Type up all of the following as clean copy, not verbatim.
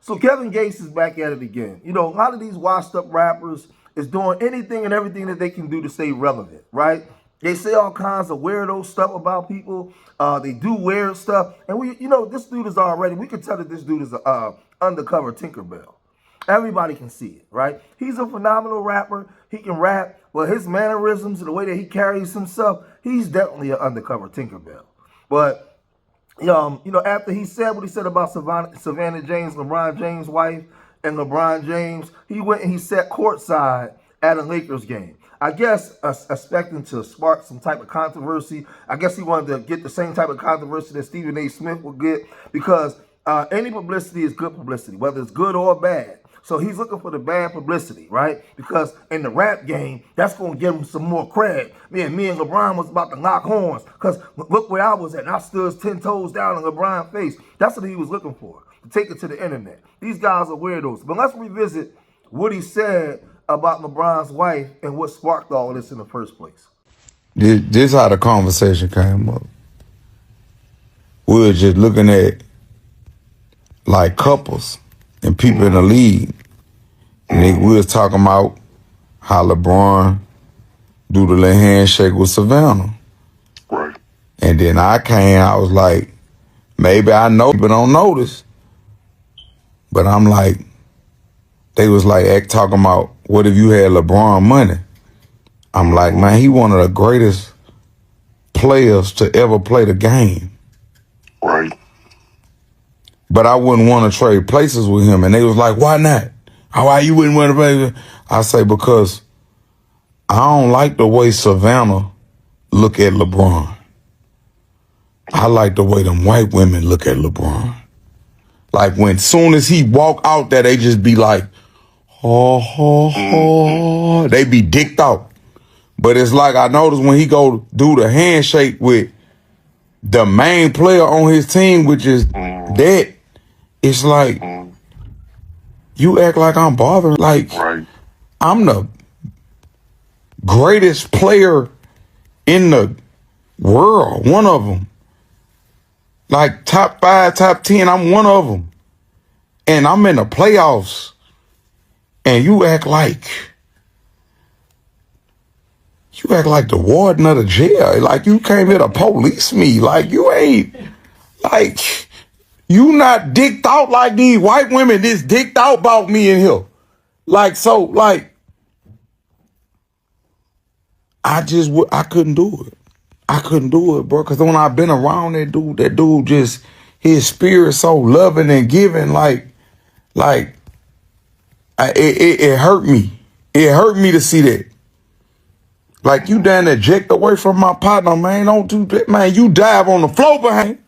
So Kevin Gates is back at it again. You know, a lot of these washed up rappers is doing anything and everything that they can do to stay relevant, right? They say all kinds of weirdo stuff about people. They do weird stuff. And this dude is already, we can tell that this dude is an undercover Tinkerbell. Everybody can see it, right? He's a phenomenal rapper. He can rap, but his mannerisms and the way that he carries himself, he's definitely an undercover Tinkerbell. But after he said what he said about Savannah James, LeBron James' wife, and LeBron James, he went and he sat courtside at a Lakers game. I guess expecting to spark some type of controversy. I guess he wanted to get the same type of controversy that Stephen A. Smith would get, because any publicity is good publicity, whether it's good or bad. So he's looking for the bad publicity, right? Because in the rap game, that's going to give him some more cred. Me and LeBron was about to lock horns, because look where I was at. And I stood 10 toes down in LeBron's face. That's what he was looking for, to take it to the internet. These guys are weirdos. But let's revisit what he said about LeBron's wife and what sparked all of this in the first place. This how the conversation came up. We were just looking at like couples and people in the league. And we was talking about how LeBron do the little handshake with Savannah. Right. And then I was like, maybe I know people don't notice. But I'm like, they was like talking about, what if you had LeBron money? I'm like, man, he one of the greatest players to ever play the game. Right. But I wouldn't want to trade places with him. And they was like, why not? Why you wouldn't want to play with him? I say, because I don't like the way Savannah look at LeBron. I like the way them white women look at LeBron. Like when soon as he walk out there, they just be like, oh. They be dicked out. But it's like I noticed when he go do the handshake with the main player on his team, which is that, it's like, you act like I'm bothering. Like, Right. I'm the greatest player in the world, one of them. Like top 5, top 10, I'm one of them. And I'm in the playoffs. And you act like the warden of the jail. Like you came here to police me. Like you ain't, like, you not dicked out like these white women just dicked out about me in here. Like, so, like, I couldn't do it. I couldn't do it, bro. Because when I've been around that dude just, his spirit so loving and giving, it hurt me. It hurt me to see that. Like, you down there eject away from my partner, man. Don't do that, man. You dive on the floor behind him.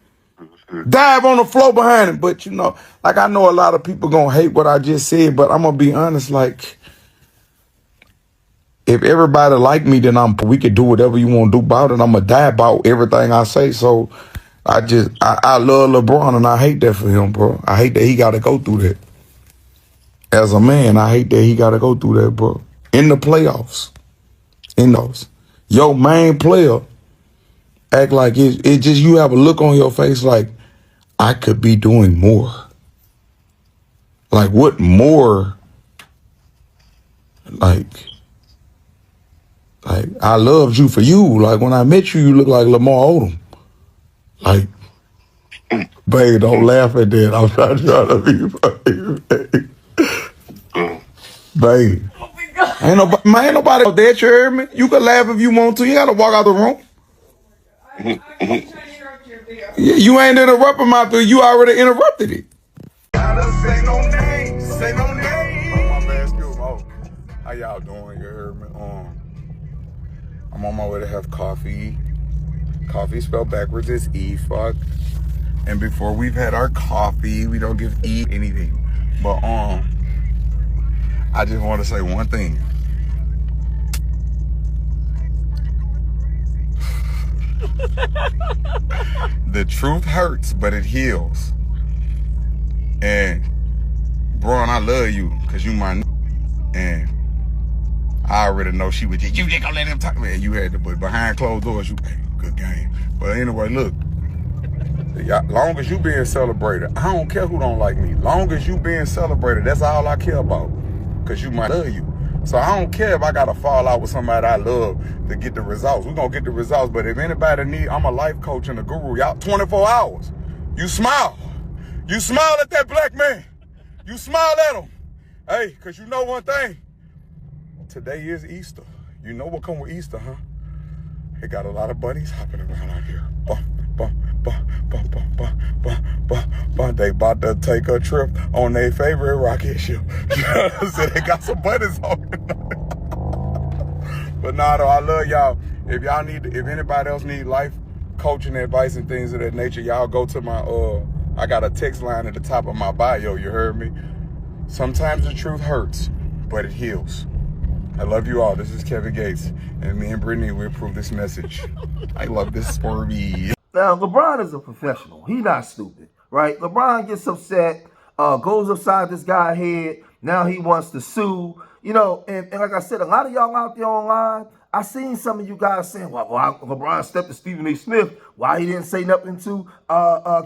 Dive on the floor behind him. But, like, I know a lot of people gonna hate what I just said, but I'm gonna be honest, like, if everybody like me, then we could do whatever you want to do about it. I'm gonna die about everything I say. So I love LeBron, and I hate that for him, bro. I hate that he gotta go through that. As a man, I hate that he gotta go through that, bro. In the playoffs. In those. Your main player act like it just, you have a look on your face like, I could be doing more. Like, what more? Like, I loved you for you. Like, when I met you, you look like Lamar Odom. Like, babe, don't laugh at that. I'm not trying to be babe. Babe. Ain't nobody out there, you heard me? You can laugh if you want to. You gotta walk out the room. You ain't interrupting my thing. You already interrupted it. Say no name. Say no name. My bad, excuse me. How y'all doing? You heard me? I'm on my way to have coffee. Coffee spelled backwards is E, fuck. And before we've had our coffee, we don't give E anything. But I just want to say one thing. The truth hurts, but it heals. And Braun, I love you because you my and I already know she was just, you just gonna let him talk, man. You had to, but behind closed doors, you, hey, good game. But anyway, look, Long as you being celebrated, I don't care who don't like me. Long as you being celebrated, that's all I care about. Cause you might love you. So I don't care if I gotta fall out with somebody I love to get the results. We're gonna get the results. But if anybody need, I'm a life coach and a guru. Y'all 24 hours. You smile. You smile at that black man. You smile at him. Hey, cause you know one thing. Today is Easter. You know what come with Easter, huh? It got a lot of bunnies hopping around out here. They about to take a trip on their favorite rocket ship. So they got some bunnies on it. But nah, though, I love y'all. If y'all need, if anybody else need life coaching advice and things of that nature, y'all go to my, I got a text line at the top of my bio, you heard me? Sometimes the truth hurts, but it heals. I love you all. This is Kevin Gates, and me and Brittany, we approve this message. I love this for me. Now, LeBron is a professional. He not stupid, right? LeBron gets upset, goes upside this guy's head. Now he wants to sue. You know, and like I said, a lot of y'all out there online, I seen some of you guys saying, well, LeBron stepped to Stephen A. Smith. Why he didn't say nothing to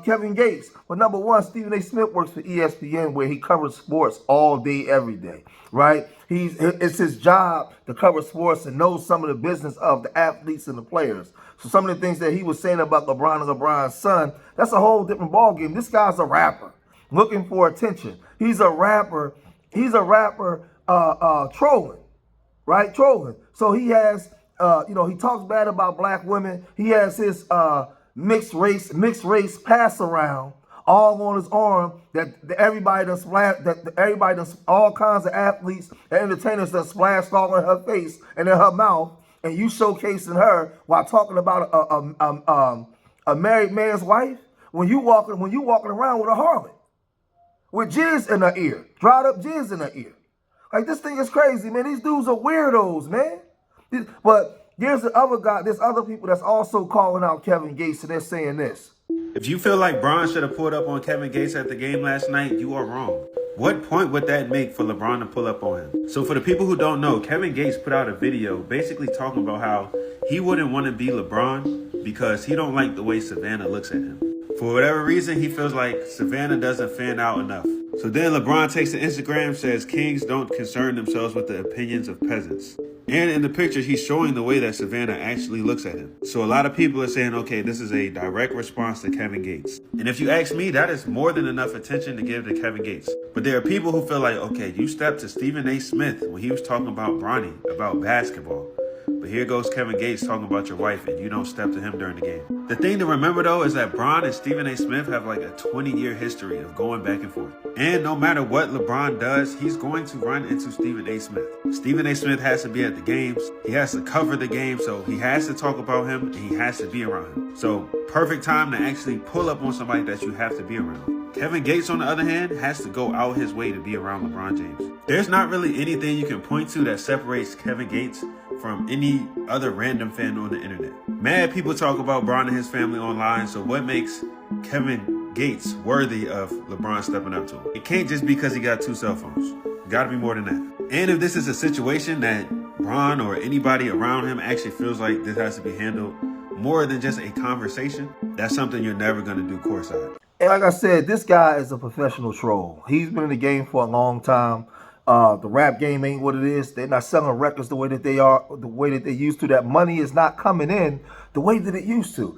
Kevin Gates? Well, number one, Stephen A. Smith works for ESPN, where he covers sports all day, every day, right? It's his job to cover sports and know some of the business of the athletes and the players. So some of the things that he was saying about LeBron and LeBron's son, that's a whole different ballgame. This guy's a rapper looking for attention. He's a rapper. He's a rapper trolling, right? Trolling. So he has, he talks bad about black women. He has his mixed race pass around all on his arm that everybody done splashed, that everybody done, all kinds of athletes and entertainers that splashed all in her face and in her mouth, and you showcasing her while talking about a married man's wife when you walking around with a harlot with jizz in her ear, dried up jizz in her ear. Like, this thing is crazy, man. These dudes are weirdos, man. But there's the other guy, there's other people that's also calling out Kevin Gates, and they're saying this. If you feel like Bron should have pulled up on Kevin Gates at the game last night, you are wrong. What point would that make for LeBron to pull up on him? So for the people who don't know, Kevin Gates put out a video basically talking about how he wouldn't want to be LeBron because he don't like the way Savannah looks at him. For whatever reason, he feels like Savannah doesn't fan out enough. So then LeBron takes to Instagram, says kings don't concern themselves with the opinions of peasants. And in the picture, he's showing the way that Savannah actually looks at him. So a lot of people are saying, okay, this is a direct response to Kevin Gates. And if you ask me, that is more than enough attention to give to Kevin Gates. But there are people who feel like, okay, you stepped to Stephen A. Smith when he was talking about Bronny, about basketball. But here goes Kevin Gates talking about your wife, and you don't step to him during the game. The thing to remember, though, is that Bron and Stephen A. Smith have like a 20-year history of going back and forth. And no matter what LeBron does, he's going to run into Stephen A. Smith. Stephen A. Smith has to be at the games. He has to cover the game, so he has to talk about him, and he has to be around him. So perfect time to actually pull up on somebody that you have to be around. Kevin Gates, on the other hand, has to go out his way to be around LeBron James. There's not really anything you can point to that separates Kevin Gates from any other random fan on the internet. Mad people talk about Bron and his family online, so what makes Kevin Gates worthy of LeBron stepping up to him? It can't just be because he got 2 cell phones. Gotta be more than that. And if this is a situation that Bron or anybody around him actually feels like this has to be handled more than just a conversation, that's something you're never gonna do courtside. And like I said, this guy is a professional troll. He's been in the game for a long time. The rap game ain't what it is. They're not selling records the way that they are, the way that they used to. That money is not coming in the way that it used to.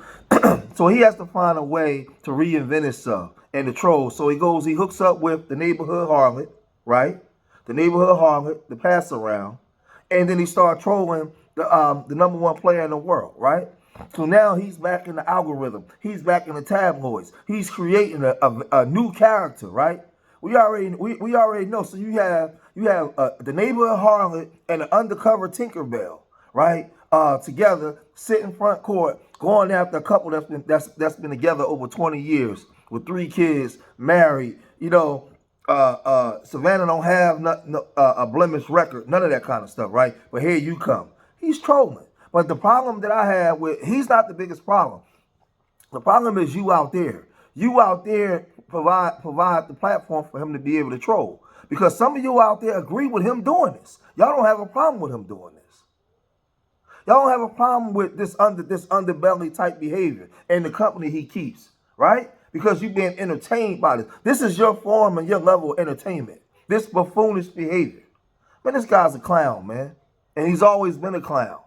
So he has to find a way to reinvent himself and to troll. So he hooks up with the neighborhood harlot, right? The neighborhood harlot, the pass around. And then he started trolling the #1 player in the world, right? So now he's back in the algorithm. He's back in the tabloids. He's creating a new character, right? We already know. So you have the neighborhood harlot and the undercover Tinkerbell, right? Together, sitting front court, going after a couple that's been together over 20 years with 3 kids, married. You know, Savannah don't have a blemished record, none of that kind of stuff, right? But here you come. He's trolling. But the problem that I have he's not the biggest problem. The problem is you out there. You out there provide the platform for him to be able to troll. Because some of you out there agree with him doing this. Y'all don't have a problem with him doing this. Y'all don't have a problem with this underbelly type behavior and the company he keeps, right? Because you're being entertained by this. This is your form and your level of entertainment. This buffoonish behavior. Man, this guy's a clown, man. And he's always been a clown,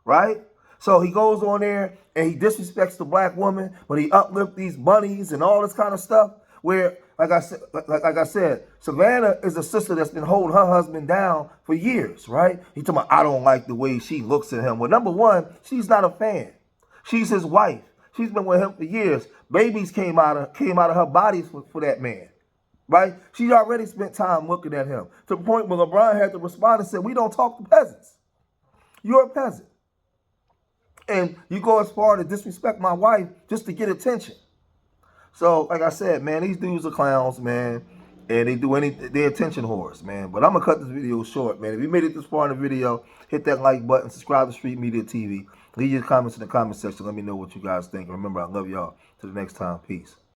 right? So he goes on there and he disrespects the black woman, but he uplifts these bunnies and all this kind of stuff. Where, like I said, Savannah is a sister that's been holding her husband down for years, right? He talking about, I don't like the way she looks at him. Well, number one, she's not a fan. She's his wife. She's been with him for years. Babies came out of her bodies for that man, right? She already spent time looking at him to the point where LeBron had to respond and said, we don't talk to peasants. You're a peasant. And you go as far to disrespect my wife just to get attention. So, like I said, man, these dudes are clowns, man. And they do anything, they're attention whores, man. But I'm going to cut this video short, man. If you made it this far in the video, hit that like button, subscribe to Street Media TV. Leave your comments in the comment section. Let me know what you guys think. Remember, I love y'all. Till the next time, peace.